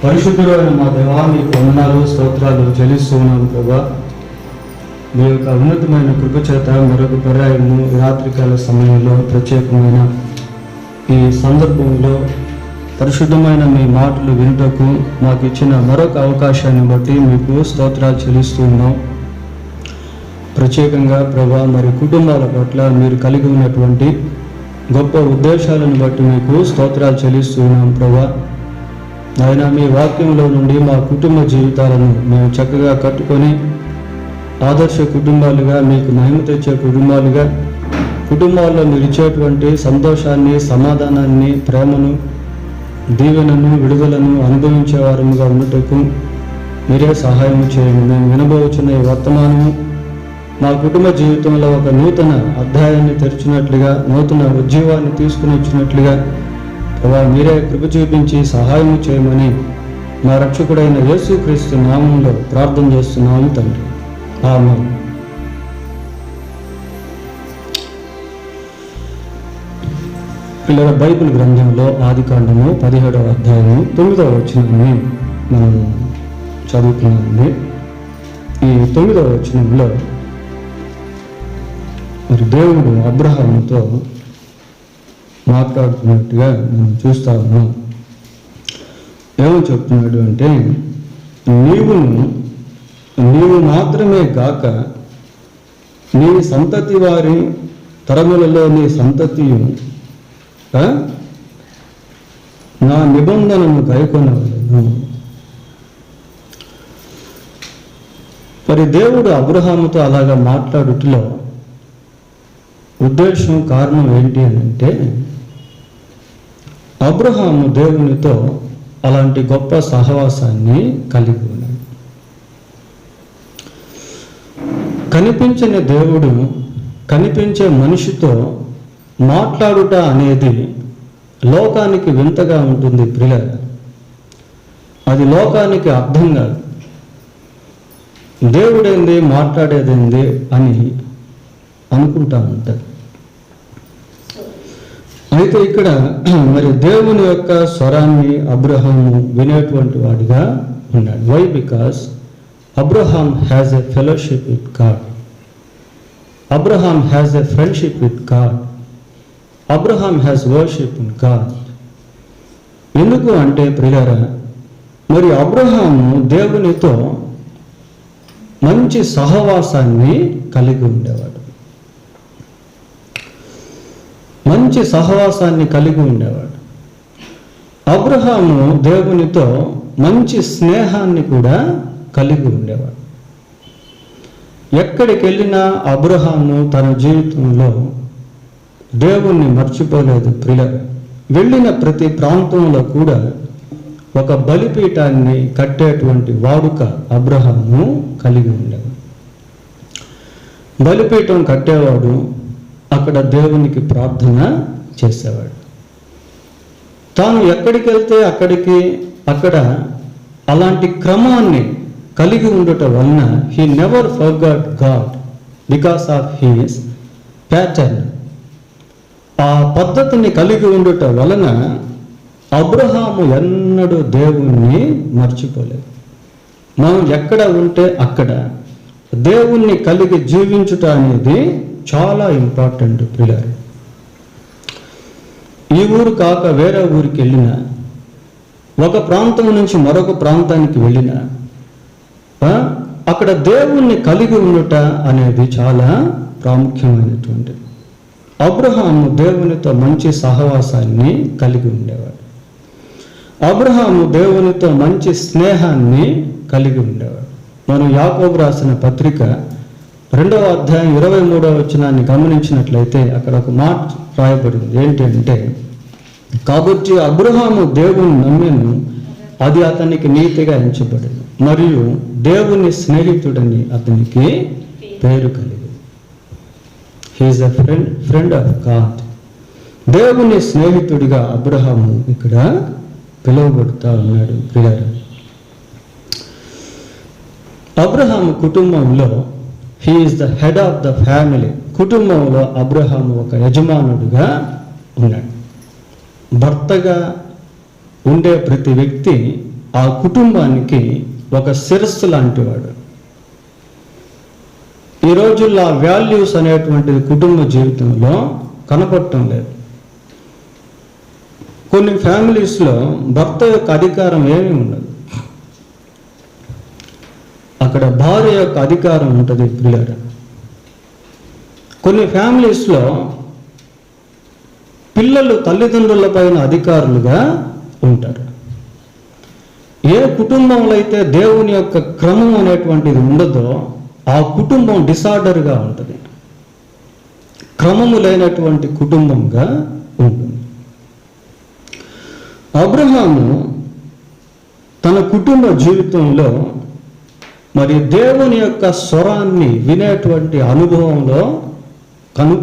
పరిశుద్ధుడైన మా దేవా, మీకు వందనాలు స్తోత్రాలు చెల్లిస్తూ ఉన్నాను ప్రభా. మీ యొక్క ఉన్నతమైన కృప చేత మరొక పర్యాయము రాత్రికాల సమయంలో ప్రత్యేకమైన ఈ సందర్భంలో పరిశుద్ధమైన మీ మాటలు వినుటకు మాకు ఇచ్చిన మరొక అవకాశాన్ని బట్టి మీకు స్తోత్రాలు చెల్లిస్తూ ఉన్నాం. ప్రత్యేకంగా ప్రభా, మరి కుటుంబాల పట్ల మీరు కలిగి ఉన్నటువంటి గొప్ప ఉద్దేశాలను బట్టి మీకు స్తోత్రాలు చెల్లిస్తూ ఉన్నాం ప్రభా. ఆయన మీ వాక్యంలో నుండి మా కుటుంబ జీవితాలను మేము చక్కగా కట్టుకొని ఆదర్శ కుటుంబాలుగా, మీకు మహిమ తెచ్చే కుటుంబాలుగా, కుటుంబాల్లో మీరు ఇచ్చేటువంటి సంతోషాన్ని, సమాధానాన్ని, ప్రేమను, దీవెనను, విడుదలను అనుభవించే వారముగా ఉండటకు మీరే సహాయం చేయండి. మేము వినబోచున్న ఈ వర్తమానము మా కుటుంబ జీవితంలో ఒక నూతన అధ్యాయాన్ని తెరిచినట్లుగా, నూతన ఉజ్జీవాన్ని తీసుకుని వచ్చినట్లుగా ప్రభా మీరే కృప చూపించి సహాయం చేయమని మా రక్షకుడైన యేసుక్రీస్తు నామంలో ప్రార్థన చేస్తున్నాము తండ్రి, ఆమేన్. పిల్లల బైబిల్ గ్రంథంలో ఆదికాండము 17వ అధ్యాయము 9వ వచనాన్ని మనం చదువుతున్నామండి. ఈ 9వ వచనంలో మరి దేవుడు అబ్రహాముతో మాట్లాడుతున్నట్టుగా మనం చూస్తా ఉన్నాం. ఏమని చెప్తున్నాడు అంటే, నీవు మాత్రమే గాక నీ సంతతి వారి తరములలో నీ సంతతియు నా నిబంధనను గైకొనవలెను. మరి దేవుడు అబ్రహాముతో అలాగా మాట్లాడుటలో ఉద్దేశం, కారణం ఏంటి అని అంటే, అబ్రహాము దేవునితో అలాంటి గొప్ప సహవాసాన్ని కలిగి ఉన్నాడు. కనిపించని దేవుడు కనిపించే మనిషితో మాట్లాడుట అనేది లోకానికి వింతగా ఉంటుంది ప్రియులారా. అది లోకానికి అర్థం కాదు. దేవుడేంది, మాట్లాడేదేంది అని అనుకుంటా ఉంటారు. అయితే ఇక్కడ మరి దేవుని యొక్క స్వరాన్ని అబ్రహాము వినేటువంటి వాడిగా ఉన్నాడు. Why? Because Abraham has a fellowship with God. Abraham has a friendship with God. Abraham has worship in God. ఎందుకు అంటే ప్రియులారా, మరి అబ్రహాము దేవునితో మంచి సహవాసాన్ని కలిగి ఉండేవాడు. మంచి సహవాసాన్ని కలిగి ఉండేవాడు. అబ్రహాము దేవునితో మంచి స్నేహాన్ని కూడా కలిగి ఉండేవాడు. ఎక్కడికి వెళ్ళినా అబ్రహాము తన జీవితంలో దేవుణ్ణి మర్చిపోలేదు ప్రియులారా. వెళ్ళిన ప్రతి ప్రాంతంలో కూడా ఒక బలిపీఠాన్ని కట్టేటువంటి వాడుక అబ్రహాము కలిగి ఉండేవాడు. బలిపీఠం కట్టేవాడు, అక్కడ దేవునికి ప్రార్థన చేసేవాడు. తాను ఎక్కడికి వెళ్తే అక్కడ అలాంటి క్రమాన్ని కలిగి ఉండటం వలన he never forgot God because of he's pattern. ఆ పద్ధతిని కలిగి ఉండటం వలన అబ్రహాము ఎన్నడూ దేవుణ్ణి మర్చిపోలేదు. మనం ఎక్కడ ఉంటే అక్కడ దేవుణ్ణి కలిగి జీవించుట అనేది చాలా ఇంపార్టెంట్ పిల్లలు. ఈ ఊరు కాక వేరే ఊరికి వెళ్ళినా, ఒక ప్రాంతం నుంచి మరొక ప్రాంతానికి వెళ్ళినా అక్కడ దేవుణ్ణి కలిగి ఉండుట అనేది చాలా ప్రాముఖ్యమైనటువంటిది. అబ్రహాము దేవునితో మంచి సహవాసాన్ని కలిగి ఉండేవాడు. అబ్రహాము దేవునితో మంచి స్నేహాన్ని కలిగి ఉండేవాడు. మనం యాకోబు రాసిన పత్రిక 2వ అధ్యాయం 23వ వచనాన్ని గమనించినట్లయితే అక్కడ ఒక మాట రాయబడింది. ఏంటి అంటే, కాబట్టి అబ్రహాము దేవుని నమ్మెను, అది అతనికి నీతిగా ఎంచబడింది, మరియు దేవుని స్నేహితుడని అతనికి పేరు కలిగింది. He is a friend of God. దేవుని స్నేహితుడిగా అబ్రహాము ఇక్కడ పిలువబడుతూ ఉన్నాడు ప్రియులారా. అబ్రహాము కుటుంబంలో he is the head of the family. కుటుంబంలో అబ్రహాము ఒక యజమానుడిగా ఉన్నాడు. భర్తగా ఉండే ప్రతి వ్యక్తి ఆ కుటుంబానికి ఒక శిరస్సు లాంటివాడు. ఈ రోజుల్లో ఆ వాల్యూస్ అనేటువంటిది కుటుంబ జీవితంలో కనపడటం లేదు. కొన్ని ఫ్యామిలీస్లో భర్త యొక్క అధికారం ఏమీ ఉండదు, అక్కడ భార్య యొక్క అధికారం ఉంటుంది పిల్లలు. కొన్ని ఫ్యామిలీస్లో పిల్లలు తల్లిదండ్రుల పైన అధికారులుగా ఉంటారు. ఏ కుటుంబంలో అయితే దేవుని యొక్క క్రమం అనేటువంటిది ఉండదో ఆ కుటుంబం డిసార్డర్గా ఉంటుంది, క్రమము లేనటువంటి కుటుంబంగా ఉంటుంది. అబ్రహాము తన కుటుంబ జీవితంలో మరి దేవుని యొక్క స్వరాన్ని వినేటువంటి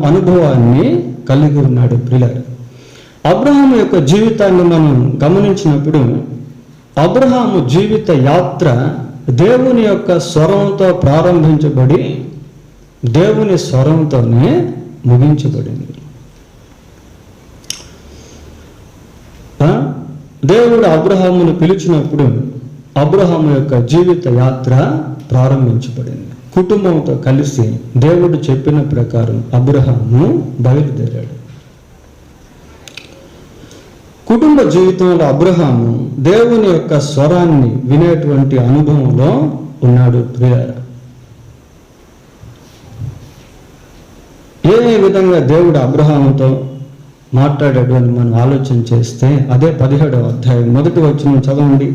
అనుభవాన్ని కలిగి ఉన్నాడు ప్రియులారా. అబ్రహాము యొక్క జీవితాన్ని మనం గమనించినప్పుడు అబ్రహాము జీవిత యాత్ర దేవుని యొక్క స్వరంతో ప్రారంభించబడి దేవుని స్వరంతోనే ముగించబడింది. దేవుడు అబ్రహామును పిలిచినప్పుడు అబ్రహాము యొక్క జీవిత యాత్ర ప్రారంభించబడింది. కుటుంబంతో కలిసి దేవుడు చెప్పిన ప్రకారం అబ్రహాము బయలుదేరాడు. కుటుంబ జీవితంలో అబ్రహాము దేవుని యొక్క స్వరాన్ని వినేటువంటి అనుభవంలో ఉన్నాడు ప్రియులారా. ఏ విధంగా దేవుడు అబ్రహాముతో మాట్లాడాడు అని మనం ఆలోచన చేస్తే అదే 17వ అధ్యాయం మొదటి వచనం చదవండి.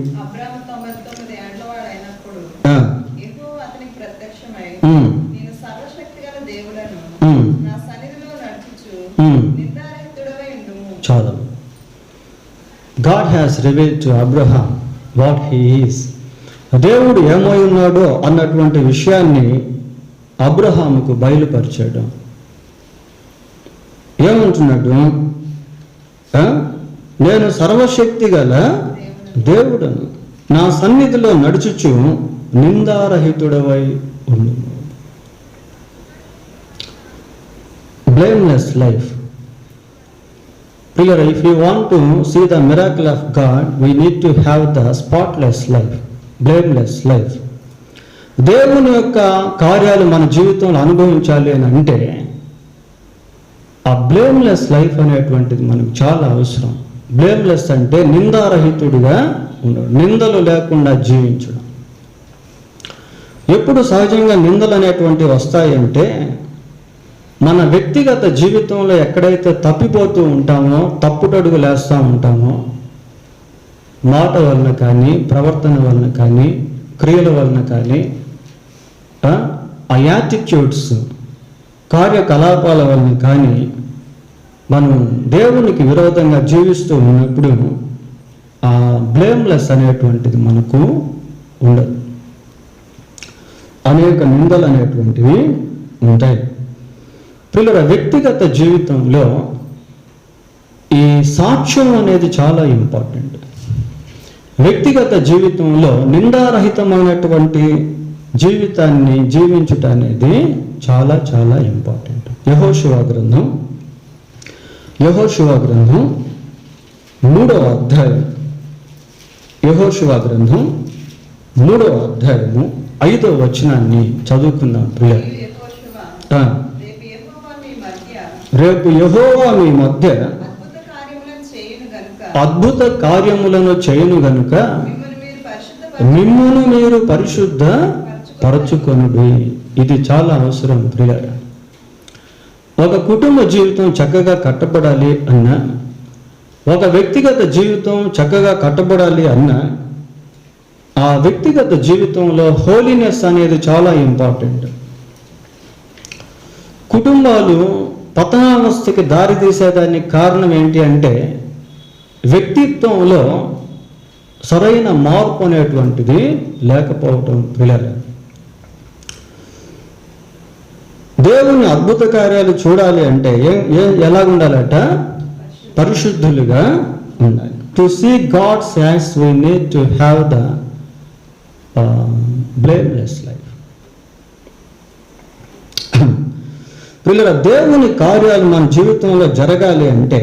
చదవం. God has revealed to Abraham what he is. దేవుడు ఏమై ఉన్నాడో అన్నటువంటి విషయాన్ని అబ్రహాముకు బయలుపరిచాడు. ఏమంటున్నాడు? నేను సర్వశక్తి గల దేవుడను, నా సన్నిధిలో నడుచుచు నిందారహితుడవై ఉండు. Blameless life. If you want to see the miracle of God, we need to have the spotless life, blameless life. దేవుని యొక్క కార్యాలు మన జీవితంలో అనుభవించాలి అని అంటే ఆ బ్లేమ్లెస్ లైఫ్ అనేటువంటిది మనకు చాలా అవసరం. బ్లేమ్లెస్ అంటే నిందారహితుడిగా ఉండడం, నిందలు లేకుండా జీవించడం. ఎప్పుడు సహజంగా నిందలు అనేటువంటివి వస్తాయంటే మన వ్యక్తిగత జీవితంలో ఎక్కడైతే తప్పిపోతూ ఉంటామో, తప్పుటడుగులు వేస్తూ ఉంటామో, మాట వలన కానీ, ప్రవర్తన వలన కానీ, క్రియల వలన కానీ, ఆ యాటిట్యూడ్స్, కార్యకలాపాల వలన కానీ మనం దేవునికి విరోధంగా జీవిస్తూ ఉన్నప్పుడు ఆ బ్లేమ్లెస్ అనేటువంటిది మనకు ఉండదు. అనేక నిందలు అనేటువంటివి ఉంటాయి. పిల్లల వ్యక్తిగత జీవితంలో ఈ సాక్ష్యం అనేది చాలా ఇంపార్టెంట్. వ్యక్తిగత జీవితంలో నిందారహితమైనటువంటి జీవితాన్ని జీవించుట అనేది చాలా చాలా ఇంపార్టెంట్. యెహోషువ గ్రంథం 3వ అధ్యాయం, యెహోషువ గ్రంథం 3వ అధ్యాయము 5వ వచనాన్ని చదువుకుందాం ప్రియ. రేపు యెహోవా మీ మధ్య అద్భుత కార్యములను చేయును గనుక మిమ్మును మీరు పరిశుద్ధ పరచుకొనుడి. ఇది చాలా అవసరం ప్రియులారా. ఒక కుటుంబ జీవితం చక్కగా కట్టబడాలి అన్నా, ఒక వ్యక్తిగత జీవితం చక్కగా కట్టబడాలి అన్నా, ఆ వ్యక్తిగత జీవితంలో హోలీనెస్ అనేది చాలా ఇంపార్టెంట్. కుటుంబాలు పతనావస్థకి దారి తీసేదానికి కారణం ఏంటి అంటే వ్యక్తిత్వంలో సరైన మార్పు అనేటువంటిది లేకపోవటం పిల్లలు. దేవుని అద్భుత కార్యాలు చూడాలి అంటే ఎలా ఉండాలట? పరిశుద్ధులుగా ఉండాలి. To see God's acts we need to have the blameless life. పిల్లల దేవుని కార్యాలు మన జీవితంలో జరగాలి అంటే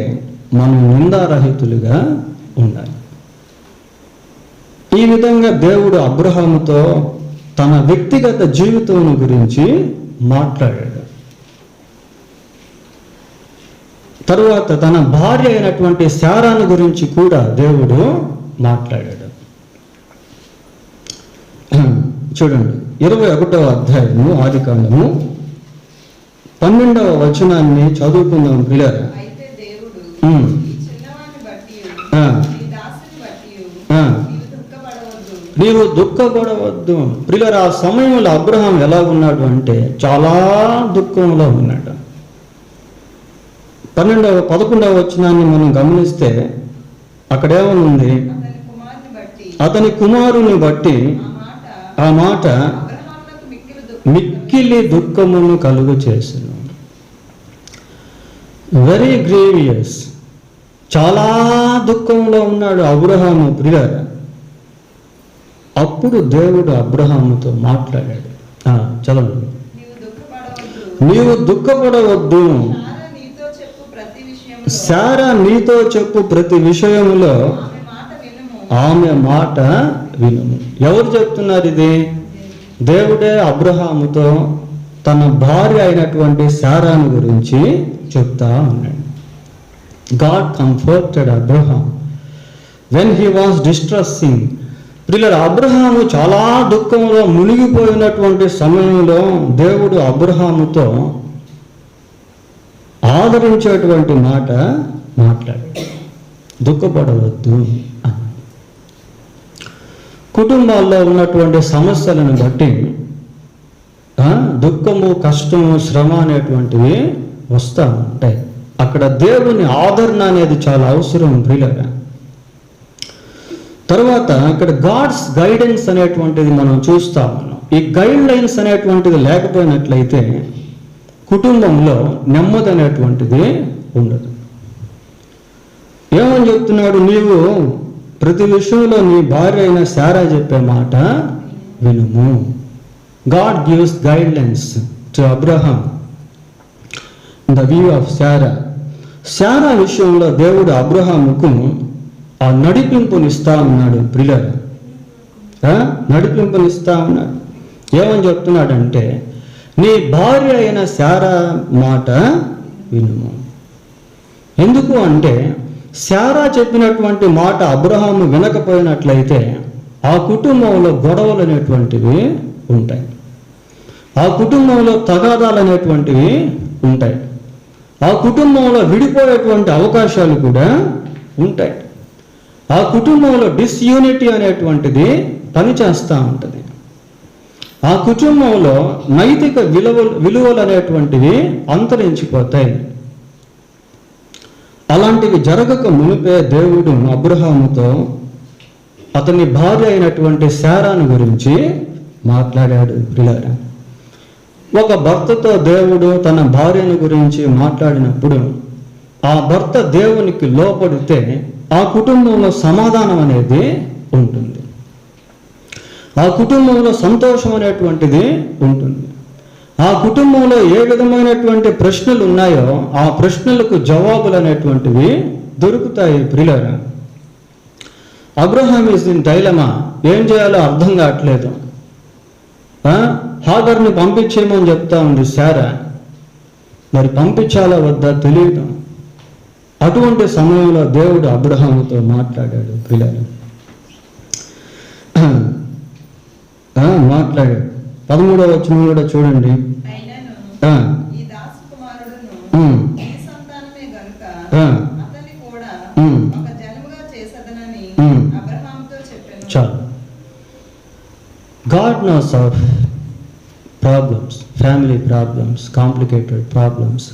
మనం నిందారహితులుగా ఉండాలి. ఈ విధంగా దేవుడు అబ్రహాముతో తన వ్యక్తిగత జీవితం గురించి మాట్లాడాడు. తరువాత తన భార్య అయినటువంటి శారాను గురించి కూడా దేవుడు మాట్లాడాడు. చూడండి, 21వ అధ్యాయము ఆదికాండము 12వ వచనాన్ని చదువుకుందాం పిల్లరా. నీవు దుఃఖపడవద్దు. ప్రియులారా, ఆ సమయంలో అబ్రహాం ఎలా ఉన్నాడు అంటే చాలా దుఃఖంలో ఉన్నాడు. 11వ వచనాన్ని మనం గమనిస్తే అక్కడేమనుంది, అతని కుమారుని బట్టి ఆ మాట మిక్కిలి దుఃఖమును కలుగు చేసెను. వెరీ గ్రీవియస్, చాలా దుఃఖంలో ఉన్నాడు అబ్రహాము. ప్రియులారా, అప్పుడు దేవుడు అబ్రహాముతో మాట్లాడాడు. చదవండి. నీవు దుఃఖపడవద్దు, శారా నీతో చెప్పు ప్రతి విషయములో ఆమె మాట వినుము. ఎవరు చెప్తున్నారు ఇది? దేవుడే అబ్రహాముతో తన భార్య అయినటువంటి శారాను గురించి చెప్తా ఉన్నాడు. God comforted Abraham when he was distressing. ప్రియులారా, అబ్రహాము చాలా దుఃఖంలో మునిగిపోయినటువంటి సమయంలో దేవుడు అబ్రహాముతో ఆదరించేటువంటి మాట మాట్లాడాడు. దుఃఖపడవద్దు అని. కుటుంబాల్లో ఉన్నటువంటి సమస్యలను బట్టి దుఃఖము, కష్టము, శ్రమ అనేటువంటివి వస్తూ ఉంటాయి. అక్కడ దేవుని ఆదరణ అనేది చాలా అవసరం ప్రియులారా. తర్వాత ఇక్కడ గాడ్స్ గైడెన్స్ అనేటువంటిది మనం చూస్తా ఉన్నాం. ఈ గైడ్ లైన్స్ అనేటువంటిది లేకపోయినట్లయితే కుటుంబంలో నెమ్మది అనేటువంటిది ఉండదు. ఏమని చెప్తున్నాడు? నీవు ప్రతి విషయంలో నీ భార్య అయిన శారా చెప్పే మాట వినుము. God gives guidelines to Abraham the view of Sarah. Sarah విషయంలో దేవుడు అబ్రహాముకు ఆ నడిపింపునిస్తా ఉన్నాడు. ప్రియులారా, నడిపింపునిస్తా ఉన్నాడు. ఏమని చెప్తున్నాడంటే, నీ భార్య అయిన శారా మాట వినుము. ఎందుకు అంటే, శారా చెప్పినటువంటి మాట అబ్రహాము వినకపోయినట్లయితే ఆ కుటుంబంలో గొడవలు అనేటువంటివి ఉంటాయి, ఆ కుటుంబంలో తగాదాలు అనేటువంటివి ఉంటాయి, ఆ కుటుంబంలో విడిపోయేటువంటి అవకాశాలు కూడా ఉంటాయి, ఆ కుటుంబంలో డిస్యూనిటీ అనేటువంటిది పనిచేస్తూ ఉంటుంది, ఆ కుటుంబంలో నైతిక విలువలు అనేటువంటివి అంతరించిపోతాయి. అలాంటివి జరగక మునిపే దేవుడు అబ్రహాముతో అతని భార్య అయినటువంటి శారాను గురించి మాట్లాడాడు. ప్రియులారా, ఒక భర్తతో దేవుడు తన భార్యను గురించి మాట్లాడినప్పుడు ఆ భర్త దేవునికి లోపడితే ఆ కుటుంబంలో సమాధానం అనేది ఉంటుంది, ఆ కుటుంబంలో సంతోషం అనేటువంటిది ఉంటుంది, ఆ కుటుంబంలో ఏ విధమైనటువంటి ప్రశ్నలు ఉన్నాయో ఆ ప్రశ్నలకు జవాబులు అనేటువంటివి దొరుకుతాయి. ప్రియులారా, అబ్రహాం ఈజ్ ఇన్ డైలమా. ఏం చేయాలో అర్థం కావట్లేదు. హాగర్ని పంపించేయమని చెప్తా ఉంది శారా. మరి పంపించాలా వద్దా తెలియదు. అటువంటి సమయంలో దేవుడు అబ్రహాముతో మాట్లాడాడు. ప్రియులారా, మాట్లాడాడు. 13వ వచనం కూడా చూడండి. చాలు. God knows of problems, family problems, complicated problems.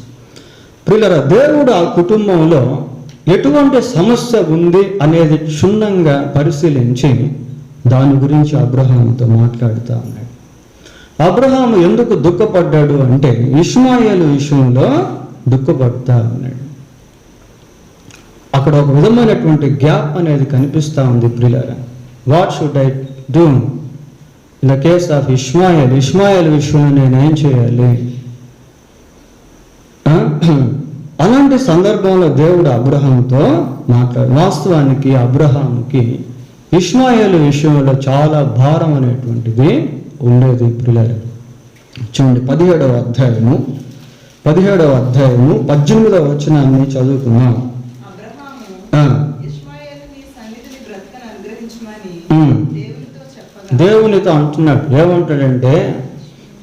ప్రియులారా, దేవుడు ఆ కుటుంబంలో ఎటువంటి సమస్య ఉంది అనేది క్షుణ్ణంగా పరిశీలించి దాని గురించి అబ్రహాముతో మాట్లాడుతూ ఉన్నాడు. అబ్రహాము ఎందుకు దుఃఖపడ్డాడు అంటే ఇష్మాయేలు విషయంలో దుఃఖపడుతూ ఉన్నాడు. అక్కడ ఒక విధమైనటువంటి గ్యాప్ అనేది కనిపిస్తూ ఉంది. ప్రియులారా, what should I do in the case of Ishmael విషయంలో నేను ఏం చేయాలి? అలాంటి సందర్భంలో దేవుడు అబ్రహాముతో మాట్లాడు. వాస్తవానికి అబ్రహాముకి ఇష్మాయేలు విషయంలో చాలా భారం అనేటువంటిది ఉండేది ప్రియులారా. చూడండి 17వ అధ్యాయము 18వ వచనాన్ని చదువుకున్నాం. దేవునితో అంటున్నాడు, ఏమంటాడంటే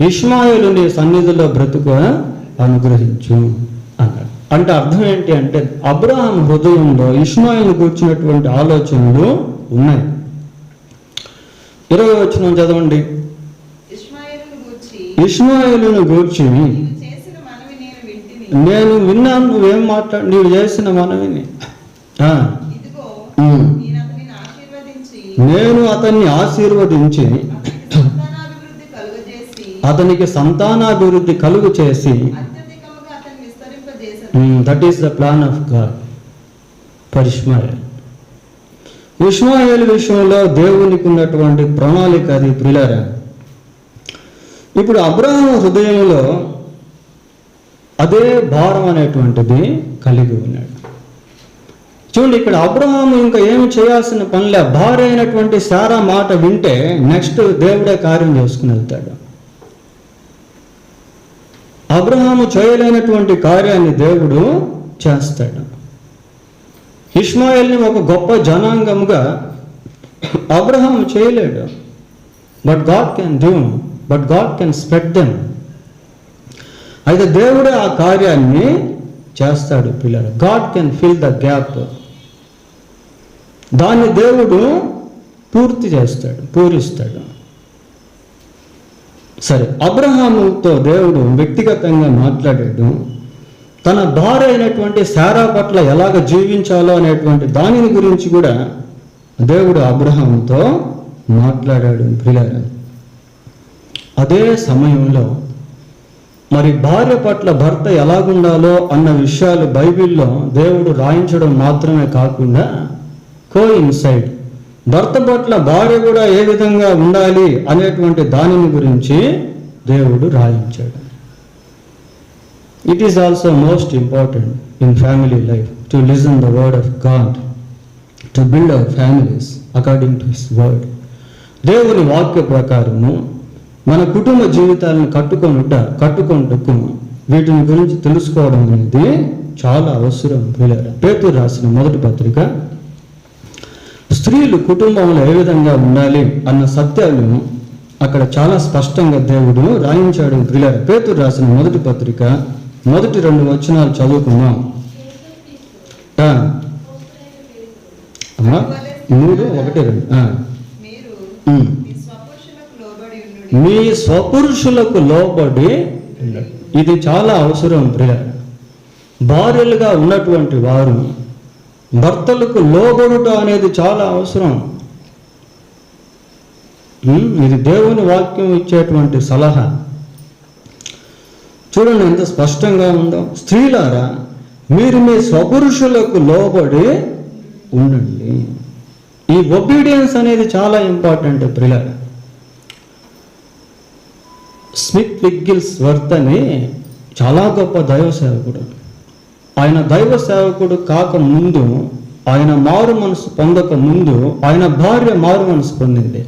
ఇష్మాయేలు నీ సన్నిధిలో బ్రతుకు అనుగ్రహించు అన్నాడు. అంటే అర్థం ఏంటి అంటే అబ్రహాం హృదయంలో ఇష్మాయేలు కూర్చున్నటువంటి ఆలోచనలు ఉన్నాయి. 20వ వచనం చదవండి. ఇష్మాయేలును గూర్చి నేను విన్నాను, నువ్వేం నీవు చేసిన మనవిని, నేను అతన్ని ఆశీర్వదించి అతనికి సంతానాభివృద్ధి కలుగు చేసి, that is the plan of God for Ishmael. Ishmael విషయంలో దేవునికి ఉన్నటువంటి ప్రణాళిక అది ప్రియులారా. ఇప్పుడు అబ్రహాము హృదయంలో అదే భారం అనేటువంటిది కలిగి ఉన్నాడు. చూడండి, ఇక్కడ అబ్రహాము ఇంకా ఏమి చేయాల్సిన పనిలే. భార్య అయినటువంటి శారా మాట వింటే నెక్స్ట్ దేవుడే కార్యం చేసుకుని వెళ్తాడు. అబ్రహాము చేయలేనటువంటి కార్యాన్ని దేవుడు చేస్తాడు. ఇష్మాయేల్ని ఒక గొప్ప జనాంగముగా అబ్రహాము చేయలేడు. But God can do, but God can spread them. అయితే దేవుడే ఆ కార్యాన్ని చేస్తాడు పిల్లలు. God can fill the gap. దాన్ని దేవుడు పూర్తి చేస్తాడు, పూరిస్తాడు. సరే, అబ్రహాముతో దేవుడు వ్యక్తిగతంగా మాట్లాడాడు. తన భార్య అయినటువంటి శారా పట్ల ఎలాగ జీవించాలో అనేటువంటి దానిని గురించి కూడా దేవుడు అబ్రహాముతో మాట్లాడాడు ప్రియులారా. అదే సమయంలో మరి భార్య పట్ల భర్త ఎలాగుండాలో అన్న విషయాలు బైబిల్లో దేవుడు రాయించడం మాత్రమే కాకుండా కోఇన్సైడ్ భర్త పట్ల భార్య కూడా ఏ విధంగా ఉండాలి అనేటువంటి దానిని గురించి దేవుడు రాయించాడు. It is also most important in family life to listen the word of God, to build our families according to his word. దేవుని వాక్య ప్రకారము మన కుటుంబ జీవితాలను కట్టుకొనుటకు వీటిని గురించి తెలుసుకోవడం అనేది చాలా అవసరం ప్రియులారా. పేతురు రాసిన మొదటి పత్రిక స్త్రీలు కుటుంబంలో ఏ విధంగా ఉండాలి అన్న సత్యాలు అక్కడ చాలా స్పష్టంగా దేవుడు రాయించాడు ప్రియులారా. పేతురు రాసిన మొదటి పత్రిక మొదటి 2 వచనాలు చదువుకున్నాం. 3:1-2 మీ స్వపురుషులకు లోబడి. ఇది చాలా అవసరం ప్రియులారా. భార్యలుగా ఉన్నటువంటి వారు భర్తలకు లోబడుట అనేది చాలా అవసరం. ఇది దేవుని వాక్యం ఇచ్చేటువంటి సలహా. చూడండి ఎంత స్పష్టంగా ఉందో. స్త్రీలారా, మీరు మీ స్వపురుషులకు లోబడి ఉండండి. ఈ ఒబీడియన్స్ అనేది చాలా ఇంపార్టెంట్ ప్రియులారా. స్మిత్ విగ్గిల్స్వర్త్ అని చాలా గొప్ప దైవ సేవకుడు. ఆయన దైవ సేవకుడు కాకముందు, ఆయన మారు మనసు పొందక ముందు ఆయన భార్య మారు మనసు పొందింది.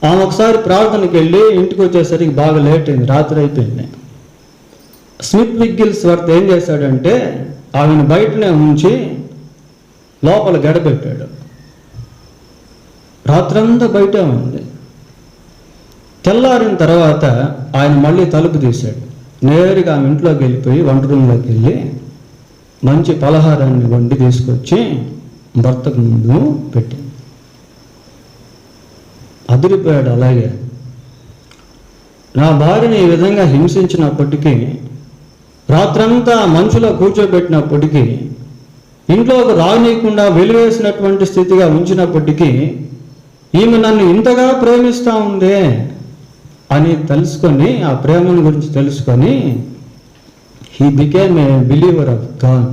ఆమె ఒకసారి ప్రార్థనకి వెళ్ళి ఇంటికి వచ్చేసరికి బాగా లేట్ అయింది, రాత్రి అయిపోయింది. స్మిత్ విగ్గిల్స్వర్త్ ఏం చేశాడంటే ఆమెను బయటనే ఉంచి లోపల గడపెట్టాడు. రాత్రంతా బయటే ఉంది. తెల్లారిన తర్వాత ఆయన మళ్ళీ తలుపు తీశాడు. నేరుగా ఆమె ఇంట్లోకి వెళ్ళిపోయి వంట రూమ్లోకి వెళ్ళి మంచి పలహారాన్ని వండి తీసుకొచ్చి భర్తకు ముందు పెట్టింది. అదిరిపోయాడు. అలాగే నా భార్యని ఈ విధంగా హింసించినప్పటికీ, రాత్రంతా మంచులో కూర్చోబెట్టినప్పటికీ, ఇంట్లోకి రానీయకుండా వెలివేసినటువంటి స్థితిగా ఉంచినప్పటికీ ఈమె నన్ను ఇంతగా ప్రేమిస్తూ ఉందే అని తెలుసుకొని, ఆ ప్రేమను గురించి తెలుసుకొని, he became a believer of God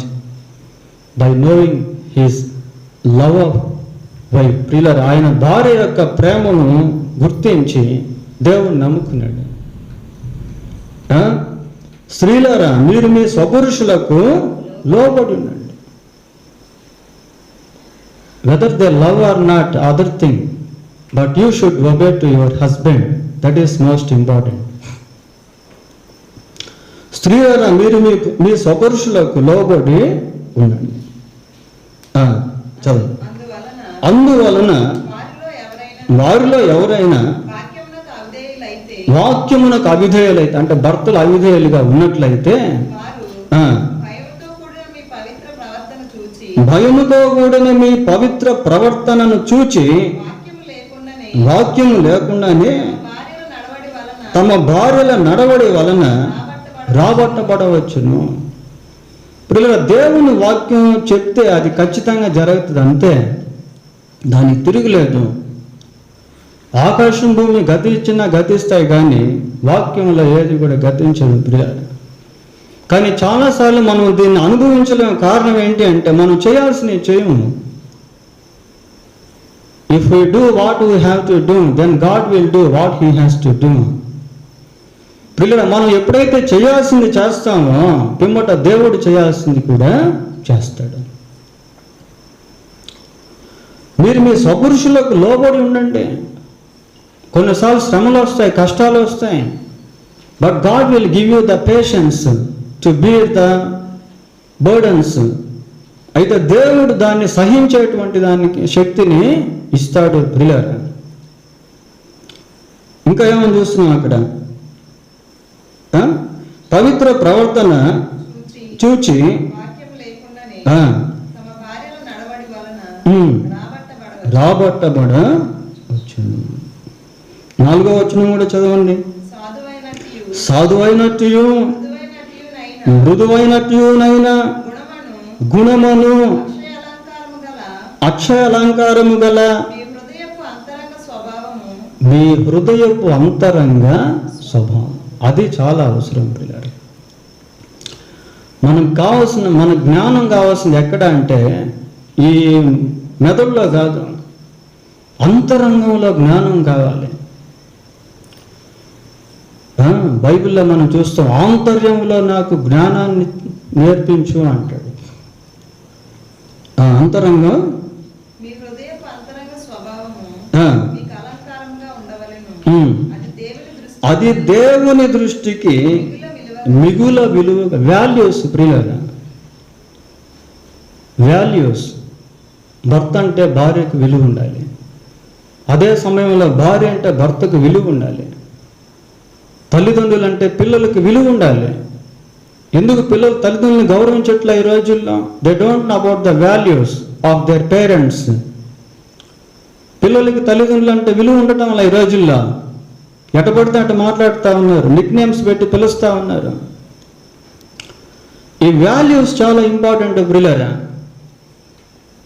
by knowing his love of wife. ప్రియులారా, ఆయన భార్య యొక్క ప్రేమను గుర్తించి దేవుని నమ్ముకున్నాడు. స్త్రీలారా, మీరు మీ స్వపురుషులకు లోబడి ఉండండి. Whether they love or not other thing, but you should obey to your husband. That is most important. స్త్రీలారా, మీరు మీ స్వపురుషులకు లోబడి ఉండండి. చదువు. అందువలన వారిలో ఎవరైనా వాక్యమునకు అవిధేయులైతే, అంటే భర్తలు అవిధేయులుగా ఉన్నట్లయితే, భయముతో కూడిన మీ పవిత్ర ప్రవర్తనను చూచి వాక్యము లేకుండానే తమ భార్యల నడవడి వలన రాబట్టబడవచ్చును. పిల్లల, దేవుని వాక్యం చెప్తే అది ఖచ్చితంగా జరుగుతుంది, అంతే, దానికి తిరుగులేదు. ఆకాశం భూమి గతించినా గతిస్తాయి, కానీ వాక్యంలో ఏది కూడా గతించదు పిల్లల. కానీ చాలాసార్లు మనం దీన్ని అనుభవించలేము. కారణం ఏంటి అంటే మనం చేయాల్సినవి చేయము. If we do what we have to do, then God will do what he has to do. పిల్లల, మనం ఎప్పుడైతే చేయాల్సింది చేస్తామో పిమ్మట దేవుడు చేయాల్సింది కూడా చేస్తాడు. మీరు మీ స్వపురుషులకు లోబడి ఉండండి. కొన్నిసార్లు శ్రమలు వస్తాయి, కష్టాలు వస్తాయి, but God will give you the patience to beer the burdens. అయితే దేవుడు దాన్ని సహించేటువంటి దానికి శక్తిని ఇస్తాడు పిల్లలు. ఇంకా ఏమని చూస్తున్నాం అక్కడ? పవిత్ర ప్రవర్తన చూచి రాబట్టబడవచ్చును. 4వ వచనం కూడా చదవండి. సాధువైనట్టు మృదువైనట్టునైనా గుణమును అక్షయ అలంకారము గల మీ హృదయపు అంతరంగ స్వభావం, అది చాలా అవసరం పిల్లలు. మనకు కావాల్సిన, మన జ్ఞానం కావాల్సింది ఎక్కడ అంటే ఈ మెదడులో కాదు, అంతరంగంలో జ్ఞానం కావాలి. బైబిల్లో మనం చూస్తాం, ఆంతర్యంలో నాకు జ్ఞానాన్ని నేర్పించు అంటాడు. అంతరంగం అది దేవుని దృష్టికి మిగుల విలువ. వాల్యూస్ ప్రియులారా, వాల్యూస్. భర్త అంటే భార్యకు విలువ ఉండాలి, అదే సమయంలో భార్య అంటే భర్తకు విలువ ఉండాలి. తల్లిదండ్రులు అంటే పిల్లలకు విలువ ఉండాలి. ఎందుకు పిల్లలు తల్లిదండ్రులను గౌరవించట్లే ఈ రోజుల్లో? They don't know about the values of their parents. పిల్లలకి తల్లిదండ్రులు అంటే విలువ ఉండటం వల్ల ఈ రోజుల్లో ఎటపడితే అటు మాట్లాడుతూ ఉన్నారు, నిక్ నేమ్స్ పెట్టి పిలుస్తూ ఉన్నారు. ఈ వాల్యూస్ చాలా ఇంపార్టెంట్ బ్రిలరా.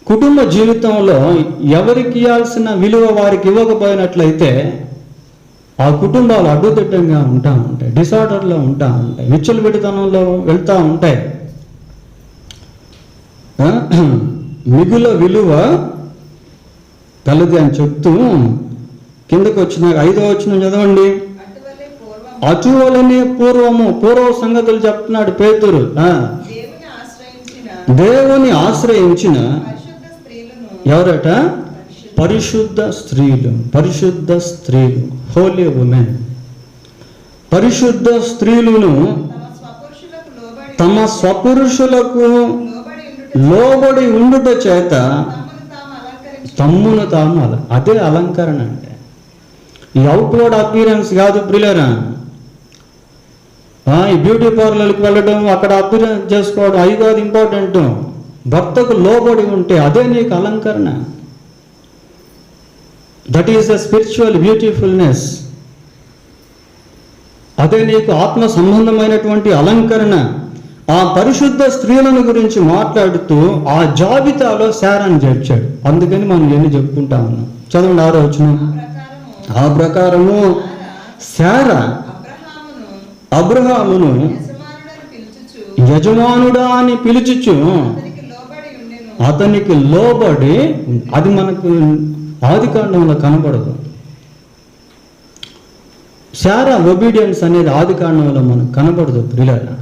కుటుంబ జీవితంలో ఎవరికి ఇవ్వాల్సిన విలువ వారికి ఇవ్వకపోయినట్లయితే ఆ కుటుంబాలు అడ్డుదిడ్డంగా ఉంటా ఉంటాయి, డిసార్డర్లో ఉంటా ఉంటాయి, విచ్చలవిడితనంలో వెళ్తూ ఉంటాయి. మిగుల విలువ కలది అని చెప్తూ కిందకు వచ్చిన 5వ వచనం చదవండి. అటువలనే పూర్వ సంగతులు చెప్తున్నాడు పేతురు. దేవుని ఆశ్రయించిన ఎవరట? పరిశుద్ధ స్త్రీలు. పరిశుద్ధ స్త్రీలు, హోలీ ఉమెన్. పరిశుద్ధ స్త్రీలను తమ స్వపురుషులకు లోబడి ఉండుట చేత తమ్మును తాము అదే అలంకరణ. అంటే ఈ అవుట్వర్డ్ అపీరెన్స్ కాదు ప్రియులారా. ఈ బ్యూటీ పార్లర్కి వెళ్ళడం, అక్కడ అపీరెన్స్ చేసుకోవడం, అది కాదు ఇంపార్టెంట్. భర్తకు లోబడి ఉంటే అదే నీకు అలంకరణ. That is the spiritual beautifulness. అదే నీకు ఆత్మ సంబంధమైనటువంటి అలంకరణ. ఆ పరిశుద్ధ స్త్రీలను గురించి మాట్లాడుతూ ఆ జాబితాలో శారాన్ని చేర్చాడు. అందుకని మనం ఎన్ని చెప్పుకుంటా ఉన్నాం. చదవండి 6వ వచనం. ఆ ప్రకారము శారా అబ్రహామును యజమానుడా అని పిలుచుచు అతనికి లోబడి, అది మనకు ఆదికాండంలో కనబడదు. శారా ఒబీడియన్స్ అనేది ఆదికాండంలో మనకు కనబడదు ప్రియులారా,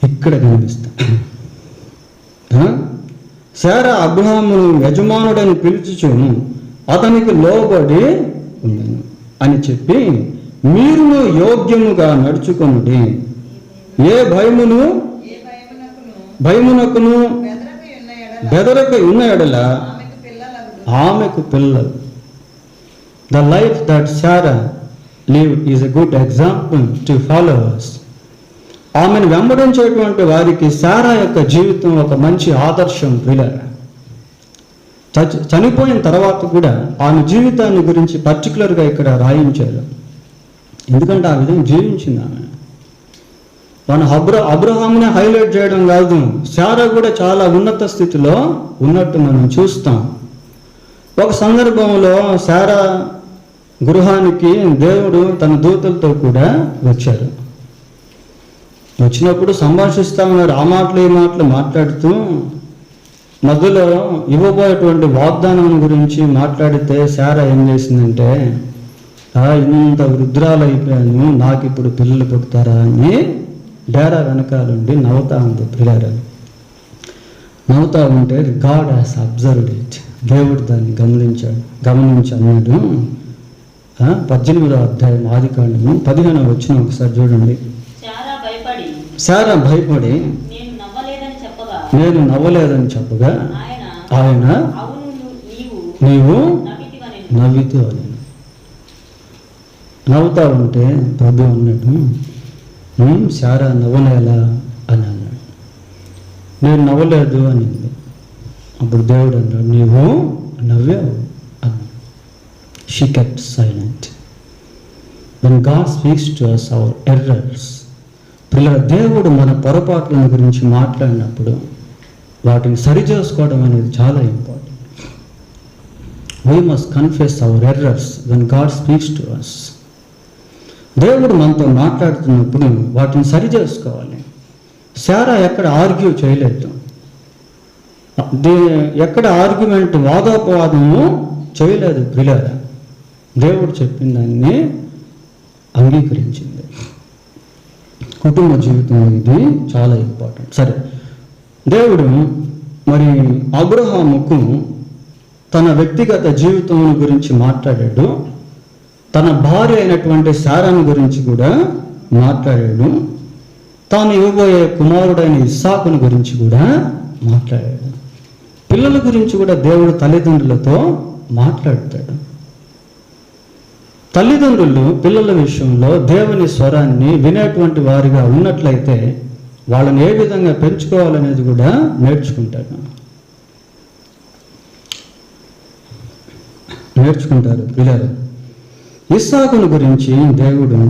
ఇక్కడ కనిపిస్తా. శారా అబ్రహామును యజమానుడని పిలుచుచును అతనికి లోబడి ఉండను అని చెప్పి, మీరును యోగ్యముగా నడుచుకొనుడి, ఏ భయమునకును బెదరక ఉన్న ఎడల ఆమెకు పిల్లలు. The life that Sarah lived is a good example to followers. ఆమెను వెంబడించేటువంటి వారికి శారా యొక్క జీవితం ఒక మంచి ఆదర్శం. ప్రియులారా, చనిపోయిన తర్వాత కూడా ఆమె జీవితాన్ని గురించి పర్టికులర్గా ఇక్కడ రాయించారు. ఎందుకంటే ఆ విధంగా జీవించింది ఆమె. మన అబ్రహామునే హైలైట్ చేయడం కాదు, శారా కూడా చాలా ఉన్నత స్థితిలో ఉన్నట్టు మనం చూస్తాం. ఒక సందర్భంలో శారా గృహానికి దేవుడు తన దూతలతో కూడా వచ్చారు. వచ్చినప్పుడు సంభాషిస్తా ఉన్నారు. ఆ మాటలు ఈ మాటలు మాట్లాడుతూ మధ్యలో ఇవ్వబోయేటువంటి వాగ్దానం గురించి మాట్లాడితే శారా ఏం చేసిందంటే, ఇంత వృద్ధురాలు అయిపోయాను, నాకు ఇప్పుడు పిల్లలు పుడతారా అని డేరా వెనకాలండి నవ్వుతా ఉంది. పిల్లలు నవ్వుతా ఉంటే గాడ్ హ్యాస్ అబ్జర్వ్డ్ ఇట్, దేవుడు దాన్ని గమనించి అన్నాడు. 18వ అధ్యాయం ఆదికాండము 15వ వచనం ఒకసారి చూడండి. శారా భయపడి నేను నవ్వలేదని చెప్పగా ఆయన నీవు నవ్వితూ అని. నవ్వుతా ఉంటే ప్రభు అన్నాడు, శారా నవ్వలేలా అని అన్నాడు. నేను నవ్వలేదు అనింది. అప్పుడు దేవుడు అన్నాడు, నీవు నవ్వావు అన్నాడు. She kept silent. When God speaks to us our errors, పిల్లల దేవుడు మన పొరపాట్ల గురించి మాట్లాడినప్పుడు వాటిని సరిచేసుకోవడం అనేది చాలా important. We must confess our errors when God speaks to us. దేవుడు మనతో మాట్లాడుతున్నప్పుడు వాటిని సరిచేసుకోవాలి. శారా ఎక్కడ ఆర్గ్యూ చేయలేదు, ఎక్కడ ఆర్గ్యుమెంట్ వాదోపవాదము చేయలేదు. పిల్లల దేవుడు చెప్పిన దాన్ని అంగీకరించింది. కుటుంబ జీవితంలో ఇది చాలా ఇంపార్టెంట్. సరే, దేవుడు మరి అబ్రహాముకు తన వ్యక్తిగత జీవితం గురించి మాట్లాడాడు, తన భార్య అయినటువంటి శారాను గురించి కూడా మాట్లాడాడు, తాను ఇవ్వబోయే కుమారుడైన ఇస్సాకును గురించి కూడా మాట్లాడాడు. పిల్లల గురించి కూడా దేవుడు తల్లిదండ్రులతో మాట్లాడతాడు. తల్లిదండ్రులు పిల్లల విషయంలో దేవుని స్వరాన్ని వినేటువంటి వారిగా ఉన్నట్లయితే వాళ్ళని ఏ విధంగా పెంచుకోవాలనేది కూడా నేర్చుకుంటారు పిల్లలు. ఇస్సాకును గురించి దేవుడు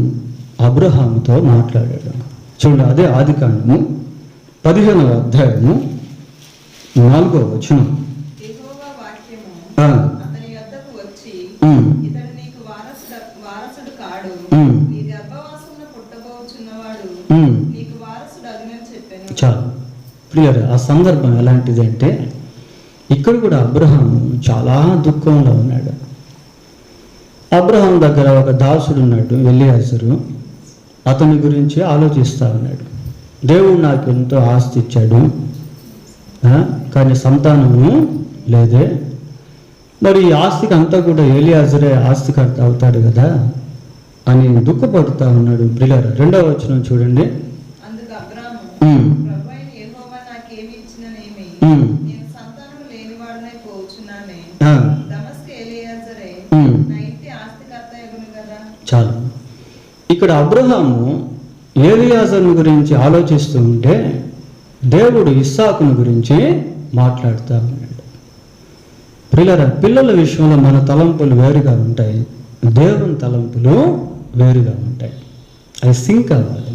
అబ్రహాముతో మాట్లాడాడు. చూడండి, అదే ఆదికాండము 15వ అధ్యాయము 4వ వచనం. చాలు ప్రియర్, ఆ సందర్భం ఎలాంటిది అంటే, ఇక్కడ కూడా అబ్రహాము చాలా దుఃఖంలో ఉన్నాడు. అబ్రహాం దగ్గర ఒక దాసుడు ఉన్నాడు, ఎలియాజరు. అతని గురించి ఆలోచిస్తూ ఉన్నాడు. దేవుడు నాకు ఎంతో ఆస్తి ఇచ్చాడు, కానీ సంతానము లేదే, మరి ఈ ఆస్తికి అంతా కూడా ఎలియాజరే ఆస్తికర్త అవుతాడు కదా అని దుఃఖపడుతూ ఉన్నాడు. ప్రియులార, 2వ వచనం చూడండి. చాలు, ఇక్కడ అబ్రహాము ఎలియాజరు గురించి ఆలోచిస్తూ ఉంటే దేవుడు ఇస్సాకును గురించి మాట్లాడుతూ ఉన్నాడు. ప్రియులారా, పిల్లల విషయంలో మన తలంపులు వేరుగా ఉంటాయి, దేవుని తలంపులు వేరుగా ఉంటాయి. అవి సింక్ అవ్వాలి.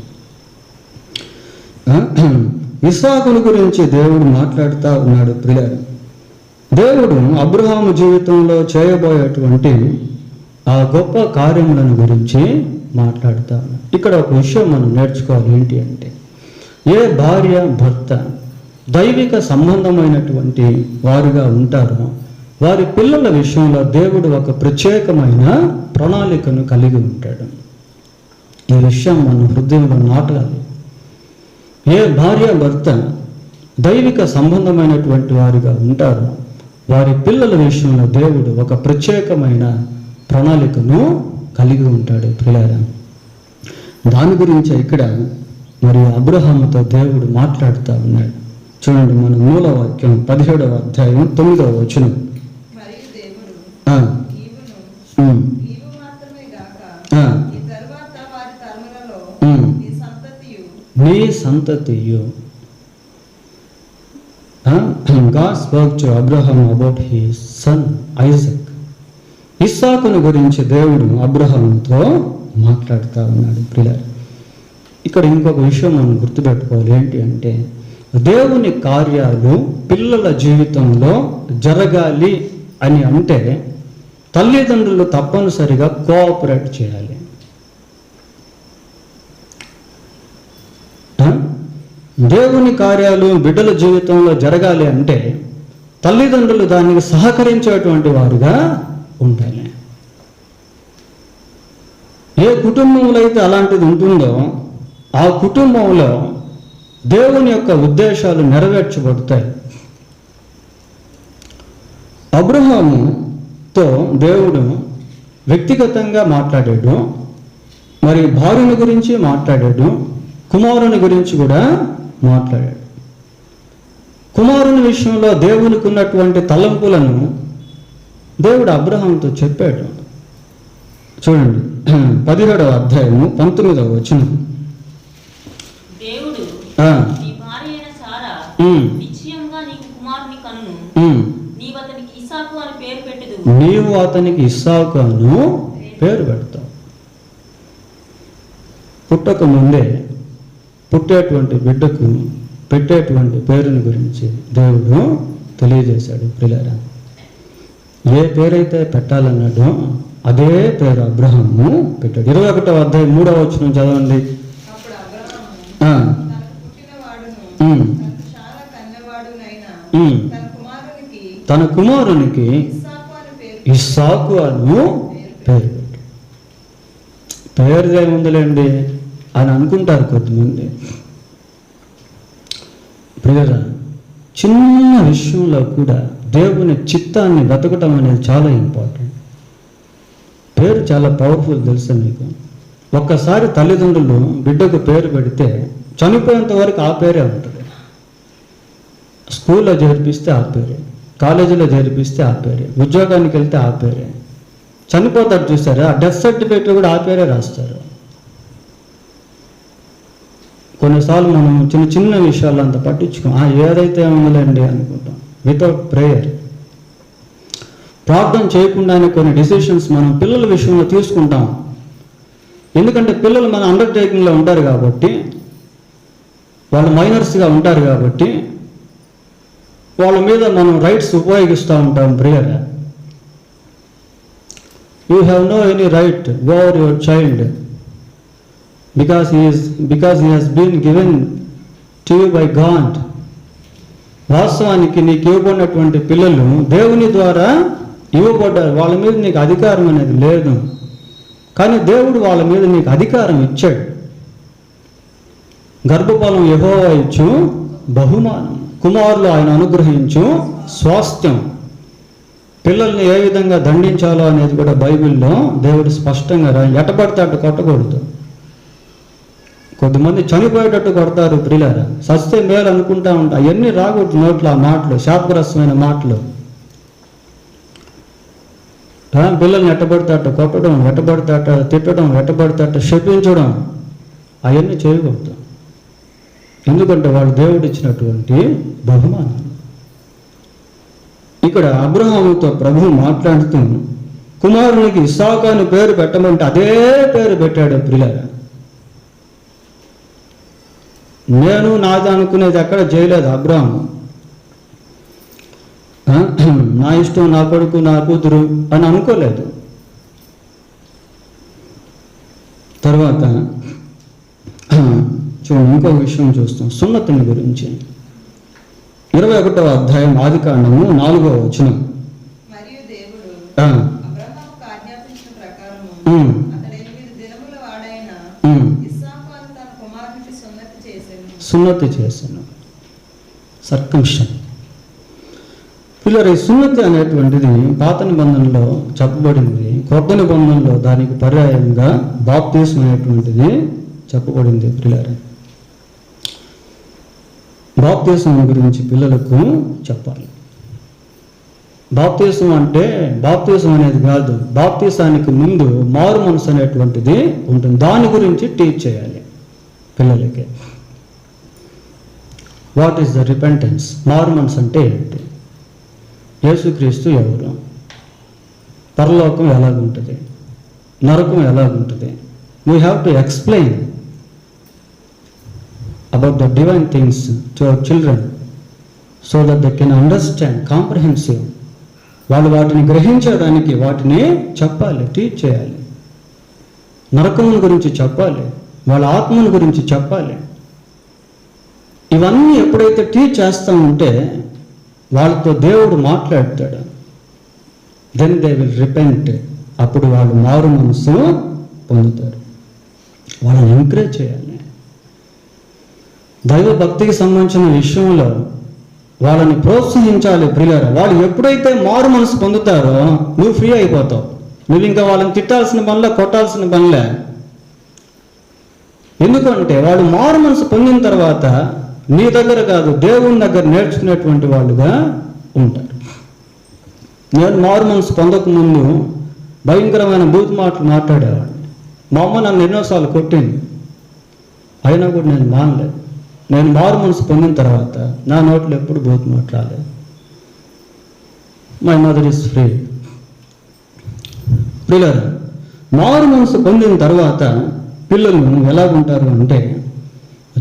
ఇస్సాకును గురించి దేవుడు మాట్లాడుతూ ఉన్నాడు. ప్రియులారా, దేవుడు అబ్రహాము జీవితంలో చేయబోయేటువంటి ఆ గొప్ప కార్యములను గురించి మాట్లాడుతూ ఉన్నాడు. ఇక్కడ ఒక విషయం మనం నేర్చుకోవాలి. ఏంటి అంటే, ఏ భార్య భర్త దైవిక సంబంధమైనటువంటి వారుగా ఉంటారో వారి పిల్లల విషయంలో దేవుడు ఒక ప్రత్యేకమైన ప్రణాళికను కలిగి ఉంటాడు. ఈ విషయం మన హృదయంలో నాటాలి. ఏ భార్య భర్త దైవిక సంబంధమైనటువంటి వారిగా ఉంటారు, వారి పిల్లల విషయంలో దేవుడు ఒక ప్రత్యేకమైన ప్రణాళికను కలిగి ఉంటాడు ప్రియులారా. దాని గురించి ఇక్కడ మరి అబ్రహాముతో దేవుడు మాట్లాడుతూ ఉన్నాడు. చూడండి, మన మూల వాక్యం 17వ అధ్యాయం 9వ వచనం. నీ సంతతియు. God spoke to Abraham about his son Isaac. ఇస్సాకును గురించి దేవుడు అబ్రహాముతో మాట్లాడుతూ ఉన్నాడు ప్రియులారా. ఇక్కడ ఇంకొక విషయం మనం గుర్తుపెట్టుకోవాలి. ఏంటి అంటే, దేవుని కార్యాలు పిల్లల జీవితంలో జరగాలి అని అంటే తల్లిదండ్రులు తప్పనిసరిగా కోఆపరేట్ చేయాలి. దేవుని కార్యాలు బిడ్డల జీవితంలో జరగాలి అంటే తల్లిదండ్రులు దానికి సహకరించేటువంటి వారుగా ఉండాలి. ఏ కుటుంబంలో అయితే అలాంటిది ఉంటుందో ఆ కుటుంబంలో దేవుని యొక్క ఉద్దేశాలు నెరవేర్చబడతాయి. అబ్రహాముతో దేవుడు వ్యక్తిగతంగా మాట్లాడాడు, మరి భార్యను గురించి మాట్లాడాడు, కుమారుని గురించి కూడా మాట్లాడాడు. కుమారుని విషయంలో దేవునికి ఉన్నటువంటి తలంపులను దేవుడు అబ్రహాముతో చెప్పాడు. చూడండి, 17వ అధ్యాయము 19వ వచనం. దేవుడు నీ భార్య అయిన సారా నిశ్చయంగా నీకు కుమారుని కన్ను, నీవు అతనికి ఇస్సాకు అని పేరు పెట్టుదు. నీవు అతనికి ఇస్సాకు అను పేరు పెడతావు. పుట్టక ముందే పుట్టేటువంటి బిడ్డకు పెట్టేటువంటి పేరుని గురించి దేవుడు తెలియజేశాడు ప్రియులారా. ఏ పేరైతే పెట్టాలన్నాడో అదే పేరు అబ్రహాము పెట్టాడు. 21వ అధ్యాయం 3వ వచనం చదవండి. తన కుమారునికి ఇస్సాకు అను పేరు పెట్టాడు. పేరుదేముందిలేండి అని అనుకుంటారు కొద్దిమంది. ప్రియరా, చిన్న విషయంలో కూడా దేవుని చిత్తాన్ని వెతకటం అనేది చాలా ఇంపార్టెంట్. పేరు చాలా పవర్ఫుల్, తెలుసా మీకు? ఒక్కసారి తల్లిదండ్రులు బిడ్డకు పేరు పెడితే చనిపోయేంత వరకు ఆ పేరే ఉంటుంది. స్కూల్లో చేర్పిస్తే ఆ పేరే, కాలేజీలో చేర్పిస్తే ఆ పేరే, ఉద్యోగానికి వెళ్తే ఆ పేరే. చనిపోతారు చూస్తారా, ఆ డెత్ సర్టిఫికేట్ కూడా ఆ పేరే రాస్తారు. కొన్నిసార్లు మనం చిన్న చిన్న విషయాలు అంత పట్టించుకోం, ఏదైతే ఉందండి అనుకుంటాం. వితౌట్ ప్రేయర్, ప్రార్థన చేయకుండానే కొన్ని డిసిషన్స్ మనం పిల్లల విషయంలో తీసుకుంటాం. ఎందుకంటే పిల్లలు మన అండర్టేకింగ్లో ఉంటారు కాబట్టి, వాళ్ళు మైనర్స్గా ఉంటారు కాబట్టి వాళ్ళ మీద మనం రైట్స్ ఉపయోగిస్తూ ఉంటాం. Prayer, you have no any right over your child because he has been given to you by God. వాస్తవానికి నీకు ఇవ్వబడినటువంటి పిల్లలు దేవుని ద్వారా ఇవ్వబడ్డారు. వాళ్ళ మీద నీకు అధికారం అనేది లేదు, కానీ దేవుడు వాళ్ళ మీద నీకు అధికారం ఇచ్చాడు. గర్భఫలం యెహోవా ఇచ్చు బహుమానం, కుమారులు ఆయన అనుగ్రహించు స్వాస్థ్యం. పిల్లల్ని ఏ విధంగా దండించాలో అనేది కూడా బైబిల్లో దేవుడు స్పష్టంగా ఎటపడితే అటు కొట్టకూడదు. కొద్దిమంది చనిపోయేటట్టు కొడతారు ప్రియులారా, సస్తే మేలు అనుకుంటా ఉంటా. అవన్నీ రాకూడదు నోట్లో ఆ మాటలు, శాపగ్రస్తమైన మాటలు. పిల్లల్ని ఎట్టబడితే కొట్టడం, ఎట్టబడితే తిట్టడం, ఎట్టబడితే శపించడం, అవన్నీ చేయకూడదు. ఎందుకంటే వాళ్ళు దేవుడు ఇచ్చినటువంటి బహుమానం. ఇక్కడ అబ్రహాముతో ప్రభువు మాట్లాడుతూ కుమారునికి ఇస్సాకు అని పేరు పెట్టమంటే అదే పేరు పెట్టాడు ప్రియులారా. నేను నాది అనుకునేది ఎక్కడ చేయలేదు అబ్రహాము. నా ఇష్టం, నా కొడుకు, నా కూతురు అని అనుకోలేదు. తర్వాత చూడండి, ఇంకొక విషయం చూస్తాం సున్నతిని గురించి. 21వ అధ్యాయం ఆదికాండము 4వ వచనం. సున్నతి చేశాను. సర్కంషన్. పిల్లలు, ఈ సున్నతి అనేటువంటిది పాత నిబంధనలో చెప్పబడింది, కొత్త నిబంధనలో దానికి పర్యాయంగా బాప్తిసం అనేటువంటిది చెప్పబడింది. పిల్లలు, బాప్తిసం గురించి పిల్లలకు చెప్పాలి. బాప్తిసం అంటే బాప్తిసం అనేది కాదు, బాప్తిసానికి ముందు మారు మనసు అనేటువంటిది ఉంటుంది, దాని గురించి టీచ్ చేయాలి పిల్లలకి. What is the repentance? మారు మనసు అంటే ఏంటి? యేసుక్రీస్తు ఎవరు? పరలోకం ఎలాగుంటుంది? నరకం ఎలాగుంటుంది? We have to explain about the divine things to our children so that they can understand, comprehensive. వాళ్ళు వాటిని గ్రహించడానికి వాటిని చెప్పాలి, టీచ్ చేయాలి. నరకమును గురించి చెప్పాలి, వాళ్ళ ఆత్మను గురించి చెప్పాలి. ఇవన్నీ ఎప్పుడైతే టీచ్ చేస్తా ఉంటే వాళ్ళతో దేవుడు మాట్లాడతాడు. Then they will repent. అప్పుడు వాళ్ళు మారు మనసు పొందుతారు. వాళ్ళని ఎంకరేజ్ చేయాలి. దైవ భక్తికి సంబంధించిన విషయంలో వాళ్ళని ప్రోత్సహించాలి. ప్రియులారా, వాళ్ళు ఎప్పుడైతే మారు మనసు పొందుతారో నువ్వు ఫ్రీ అయిపోతావు. నువ్వు ఇంకా వాళ్ళని తిట్టాల్సిన పనిలే, కొట్టాల్సిన పనిలే. ఎందుకంటే వాళ్ళు మారు మనసు పొందిన తర్వాత నీ దగ్గర కాదు, దేవుని దగ్గర నేర్చుకునేటువంటి వాళ్ళుగా ఉంటారు. నేను మారు మనసు పొందకముందు భయంకరమైన బూత్ మాటలు మాట్లాడేవాడిని. మా అమ్మ నన్ను ఎన్నోసార్లు కొట్టింది, అయినా కూడా నేను మానలేదు. నేను మారు మనసు పొందిన తర్వాత నా నోట్లో ఎప్పుడు బూత్ మాట్లాడలేదు. My mother is free. పిల్లలు, మారు మనసు పొందిన తర్వాత పిల్లలు ఎలాగుంటారు అంటే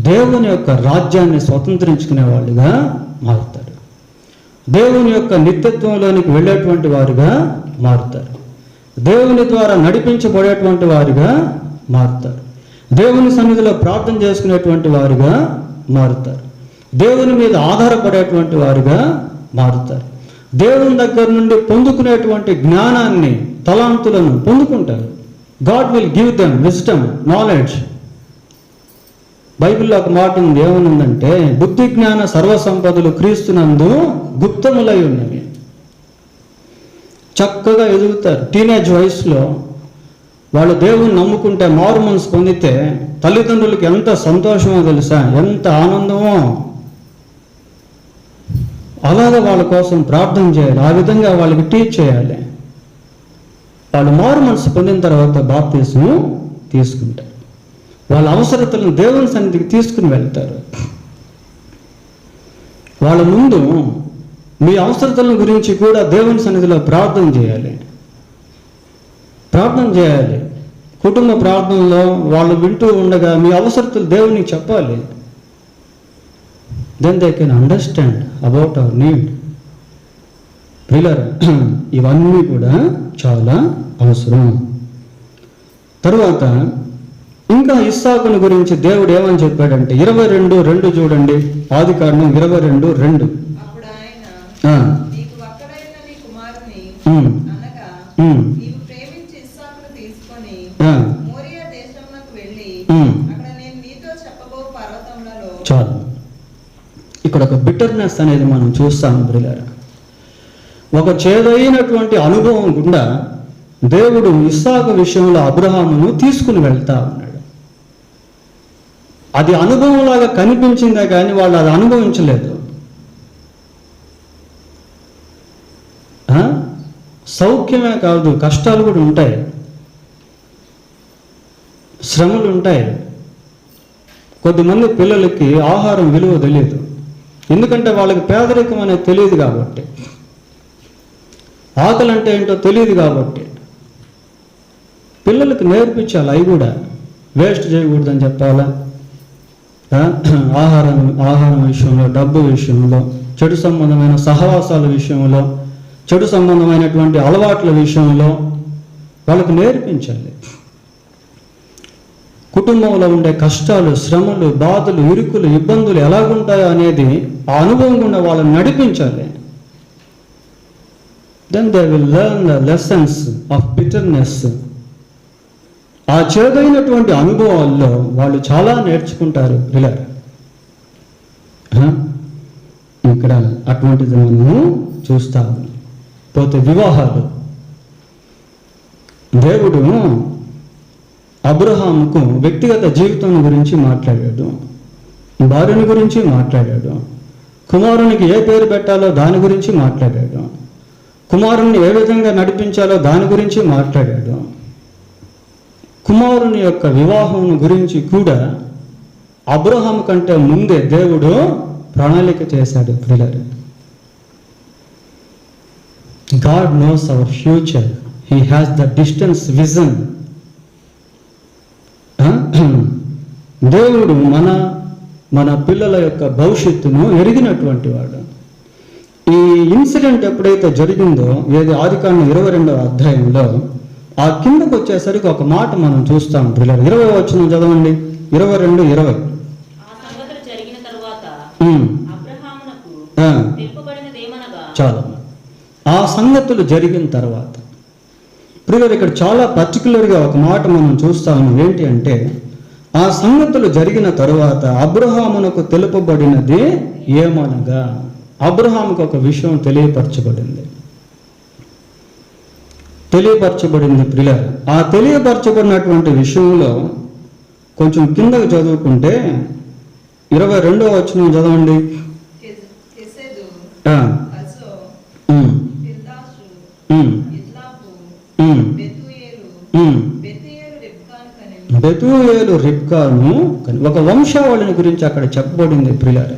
దేవుని యొక్క రాజ్యాన్ని స్వతంత్రించుకునే వాళ్ళుగా మారుతారు. దేవుని యొక్క నిత్యత్వంలోనికి వెళ్ళేటువంటి వారుగా మారుతారు. దేవుని ద్వారా నడిపించబడేటువంటి వారుగా మారుతారు. దేవుని సన్నిధిలో ప్రార్థన చేసుకునేటువంటి వారుగా మారుతారు. దేవుని మీద ఆధారపడేటువంటి వారుగా మారుతారు. దేవుని దగ్గర నుండి పొందుకునేటువంటి జ్ఞానాన్ని, తలాంతులను పొందుకుంటారు. God will give them wisdom, knowledge. బైబిల్లో ఒక మాట ఉంది, ఏమనుందంటే బుద్ధి జ్ఞాన సర్వసంపదలు క్రీస్తునందు గుప్తములై ఉన్నవి. చక్కగా ఎదుగుతారు. టీనేజ్ వయసులో వాళ్ళు దేవుని నమ్ముకుంటే, మారు మనసు పొందితే తల్లిదండ్రులకి ఎంత సంతోషమో తెలుసా, ఎంత ఆనందమో. అలాగే వాళ్ళ కోసం ప్రార్థన చేయాలి, ఆ విధంగా వాళ్ళకి టీచ్ చేయాలి. వాళ్ళు మారు మనసు పొందిన తర్వాత బాప్తిసం తీసుకుంటారు. వాళ్ళ అవసరతలను దేవుని సన్నిధికి తీసుకుని వెళ్తారు. వాళ్ళ ముందు మీ అవసరతల గురించి కూడా దేవుని సన్నిధిలో ప్రార్థన చేయాలి. ప్రార్థన చేయాలి. కుటుంబ ప్రార్థనలో వాళ్ళు వింటూ ఉండగా మీ అవసరతలు దేవునికి చెప్పాలి. Then they can understand about our need. పిల్లలు, ఇవన్నీ కూడా చాలా అవసరం. తరువాత ఇంకా ఇస్సాకుని గురించి దేవుడు ఏమని చెప్పాడంటే 22:2 చూడండి. ఆదికాండం 22:2. అప్పుడు ఆయన, నీకు ఒక్కడైన నీ కుమారుని అనగా నీవు ప్రేమించి ఇస్సాకును తీసుకొని మోరియా దేశమునకు వెళ్ళి అక్కడ నేను నీతో చెప్పబో పర్వతములలో. చాలు. ఇక్కడ ఒక బిటర్నెస్ అనేది మనం చూస్తాం బ్రిలర్. ఒక చేదైనటువంటి అనుభవం గుండా దేవుడు ఇస్సాకు విషయంలో అబ్రహామును తీసుకుని వెళ్తా ఉన్నాడు. అది అనుభవంలాగా కనిపించిందే కానీ వాళ్ళు అది అనుభవించలేదు. సౌఖ్యమే కాదు, కష్టాలు కూడా ఉంటాయి, శ్రమలు ఉంటాయి. కొద్దిమంది పిల్లలకి ఆహారం విలువ తెలియదు, ఎందుకంటే వాళ్ళకి పేదరికం అనేది తెలియదు కాబట్టి, ఆకలి అంటే ఏంటో తెలియదు కాబట్టి. పిల్లలకి నేర్పించాలి, అవి కూడా వేస్ట్ చేయకూడదని చెప్పాలా. ఆహారం విషయంలో, డబ్బు విషయంలో, చెడు సంబంధమైన సహవాసాల విషయంలో, చెడు సంబంధమైనటువంటి అలవాట్ల విషయంలో వాళ్ళకి నేర్పించాలి. కుటుంబంలో ఉండే కష్టాలు, శ్రమలు, బాధలు, ఇరుకులు, ఇబ్బందులు ఎలాగుంటాయో అనేది ఆ అనుభవం గుండా వాళ్ళని నడిపించాలి. Then they will learn the lessons of bitterness. ఆ చేదైనటువంటి అనుభవాల్లో వాళ్ళు చాలా నేర్చుకుంటారు. ఇలా ఇక్కడ అటువంటిది మనము చూస్తాము. పోతే వివాహాలు, దేవుడు అబ్రహాముకు వ్యక్తిగత జీవితం గురించి మాట్లాడాడు, భార్యని గురించి మాట్లాడాడు, కుమారునికి ఏ పేరు పెట్టాలో దాని గురించి మాట్లాడాడు, కుమారుని ఏ విధంగా నడిపించాలో దాని గురించి మాట్లాడాడు. కుమారుని యొక్క వివాహం గురించి కూడా అబ్రహాము కంటే ముందే దేవుడు ప్రణాళిక చేశాడు. ప్రియులారా, God knows our future. He has the distance vision. దేవుడు మన పిల్లల యొక్క భవిష్యత్తును ఎరిగినటువంటి వాడు. ఈ ఇన్సిడెంట్ ఎప్పుడైతే జరిగిందో, ఏది ఆదికాండం 22వ అధ్యాయంలో ఆ కిందకు వచ్చేసరికి ఒక మాట మనం చూస్తాం. పిల్లలు 20 వచనం చదవండి. 22:20. చాలా ఆ సంగతులు జరిగిన తర్వాత ప్రియులారా, ఇక్కడ చాలా పర్టికులర్గా ఒక మాట మనం చూస్తాము. ఏంటి అంటే, ఆ సంగతులు జరిగిన తరువాత అబ్రహామునకు తెలుపబడినది ఏమనగా, అబ్రహాముకు ఒక విషయం తెలియపరచబడింది. ప్రియులారా, ఆ తెలియపరచబడినటువంటి విషయంలో కొంచెం కిందకు చదువుకుంటే 22వ వచనం చదవండి. బెతూయేలు రిబ్కాను ఒక వంశావళిని గురించి అక్కడ చెప్పబడింది. ప్రియులారా,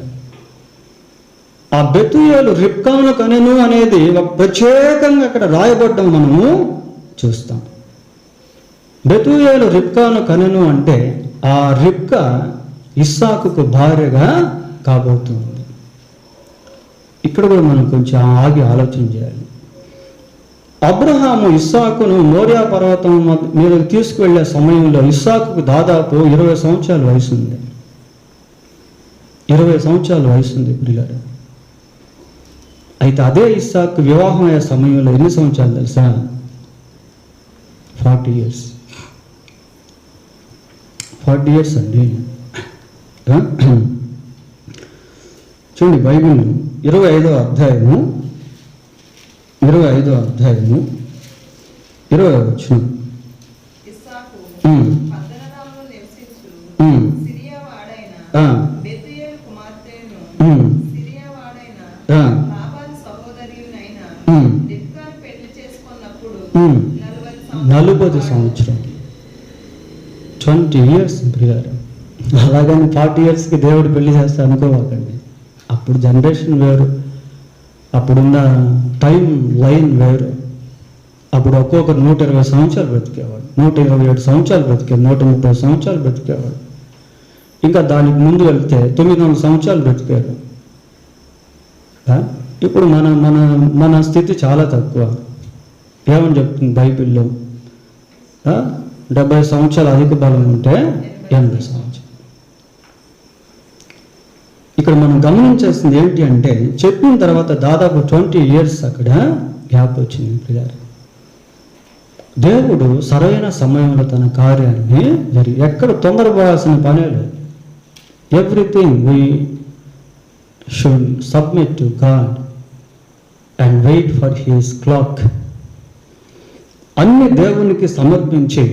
ఆ బెతూయేలు రిబ్కాను కనెను అనేది ఒక ప్రత్యేకంగా అక్కడ రాయబడ్డం మనము చూస్తాం. బెతూయేలు రిబ్కాను కనెను అంటే ఆ రిబ్కా ఇస్సాకుకు భార్యగా కాబోతుంది. ఇక్కడ కూడా మనం కొంచెం ఆగి ఆలోచన చేయాలి. అబ్రహాము ఇస్సాకును మోరియా పర్వతం మీద తీసుకువెళ్ళే సమయంలో ఇస్సాకుకు దాదాపు 20 సంవత్సరాల వయసు ఉంది. 20 సంవత్సరాల వయసు ఉంది ప్రియులారా. అయితే అదే ఇస్సాకు వివాహం అయ్యే సమయంలో ఎన్ని సంవత్సరాలు తెలుసా? 40 years. 40 years అండి. చూడండి, బైబిల్ 25వ అధ్యాయము 20వ అధ్యాయము 20వ వచనం. నలభై సంవత్సరం 20 years ప్రియారు. అలాగని 40 yearsకి దేవుడు పెళ్లి చేస్తా అనుకోవాలండి. అప్పుడు జనరేషన్ వేరు, అప్పుడున్న టైం లైన్ వేరు. అప్పుడు ఒక్కొక్కరు 120 సంవత్సరాలు బ్రతికేవాడు, 127 సంవత్సరాలు బ్రతికేవాడు, 130 సంవత్సరాలు బ్రతికేవాడు. ఇంకా దానికి ముందు వెళ్తే 900 సంవత్సరాలు బ్రతికారు. ఇప్పుడు మన మన మన స్థితి చాలా తక్కువ. ఏమని చెప్తుంది బైబిల్లో? 70 సంవత్సరాలు అధిక బలం ఉంటే 80 సంవత్సరాలు. ఇక్కడ మనం గమనించాల్సింది ఏంటి అంటే, చెప్పిన తర్వాత దాదాపు 20 years అక్కడ గ్యాప్ వచ్చింది ప్రియారు. దేవుడు సరైన సమయంలో తన కార్యాన్ని ఎక్కడ తొందరపడాల్సిన పనే లేదు. Everything we should submit to God and wait for his clock. అన్ని దేవునికి సమర్పించి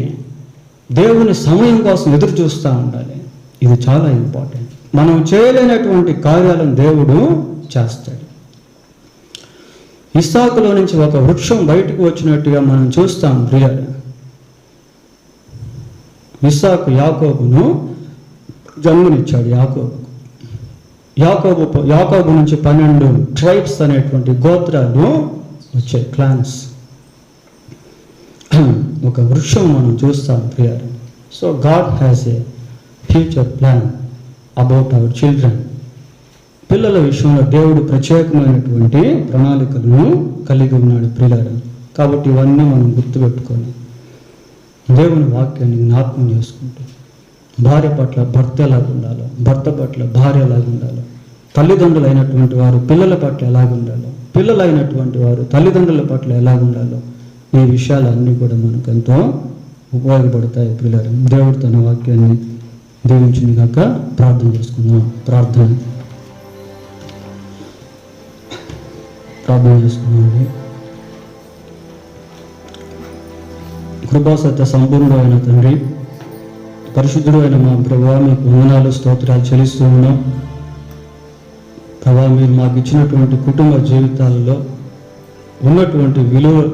దేవుని సమయం కోసం ఎదురు చూస్తూ ఉండాలి. ఇది చాలా ఇంపార్టెంట్. మనం చేయలేనటువంటి కార్యాలను దేవుడు చేస్తాడు. ఇస్సాకులో నుంచి ఒక వృక్షం బయటకు వచ్చినట్టుగా మనం చూస్తాం ప్రియారు. ఇస్సాకు యాకోబును జన్మనిచ్చాడు. యాకోబు నుంచి 12 ట్రైబ్స్ అనేటువంటి గోత్రాలు వచ్చాయి, క్లాన్స్. ఒక వృక్షం మనం చూస్తాం ప్రియారు. So God has a future plan about our children. పిల్లల విషయంలో దేవుడు ప్రత్యేకమైనటువంటి ప్రణాళికలను కలిగి ఉన్నాడు ప్రియులారా. కాబట్టి ఇవన్నీ మనం గుర్తుపెట్టుకొని దేవుని వాక్యాన్ని జ్ఞాపకం చేసుకుంటూ, భార్య పట్ల భర్త ఎలాగ ఉండాలో, భర్త పట్ల భార్య ఎలాగ ఉండాలో, తల్లిదండ్రులు అయినటువంటి వారు పిల్లల పట్ల ఎలాగ ఉండాలో, పిల్లలు అయినటువంటి వారు తల్లిదండ్రుల పట్ల ఎలాగ ఉండాలో, ఈ విషయాలన్నీ కూడా మనకు ఎంతో ఉపయోగపడతాయి ప్రియులారా. దేవుడు తన వాక్యాన్ని దీవించును గాక. ప్రార్థన చేసుకుందాం. ప్రార్థన. ప్రార్థన చేసుకున్నామండి. కృపాసత్య సంపూర్ణుడు అయిన తండ్రి, పరిశుద్ధుడు అయిన మా ప్రభువా, మీకు వందనాలు స్తోత్రాలు చెల్లిస్తూ ఉన్నాం. ప్రభా, మీరు మాకు ఇచ్చినటువంటి కుటుంబ జీవితాలలో ఉన్నటువంటి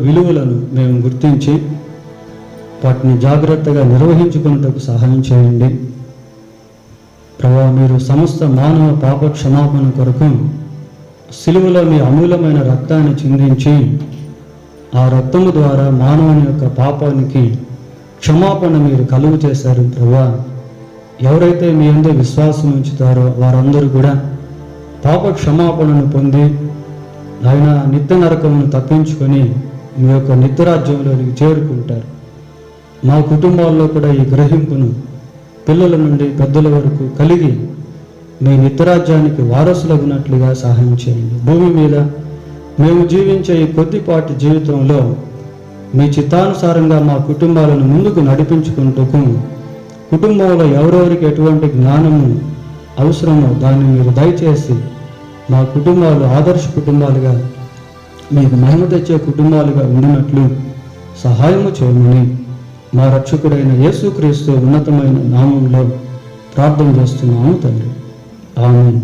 విలువలను మేము గుర్తించి వాటిని జాగ్రత్తగా నిర్వహించుకున్నటకు సహాయం చేయండి. ప్రభా, మీరు సమస్త మానవ పాప క్షమాపణ కొరకు సిలువలో మీ అమూల్యమైన రక్తాన్ని చిందించి ఆ రక్తము ద్వారా మానవుని యొక్క పాపానికి క్షమాపణ మీరు కలుగు చేశారు. ప్రభా, ఎవరైతే మీ యందు విశ్వాసం ఉంచుతారో వారందరూ కూడా పాప క్షమాపణను పొంది ఆయన నిత్య నరకమును తప్పించుకొని మీ యొక్క నిత్యరాజ్యంలోనికి చేరుకుంటారు. మా కుటుంబాల్లో కూడా ఈ గ్రహింపును పిల్లల నుండి పెద్దల వరకు కలిగి మీ నిత్యరాజ్యానికి వారసులగునట్లుగా సహాయం చేయండి. భూమి మీద మేము జీవించే ఈ కొద్దిపాటి జీవితంలో మీ చిత్తానుసారంగా మా కుటుంబాలను ముందుకు నడిపించుకుంటూ కుటుంబంలో ఎవరెవరికి ఎటువంటి జ్ఞానము అవసరమో దాన్ని మీరు దయచేసి మా కుటుంబాలు ఆదర్శ కుటుంబాలుగా మీకు మహిమ తెచ్చే కుటుంబాలుగా ఉండినట్లు సహాయము చేయమని మా రక్షకుడైన యేసుక్రీస్తు ఉన్నతమైన నామంలో ప్రార్థన చేస్తున్నాము తండ్రి. ఆమేన్.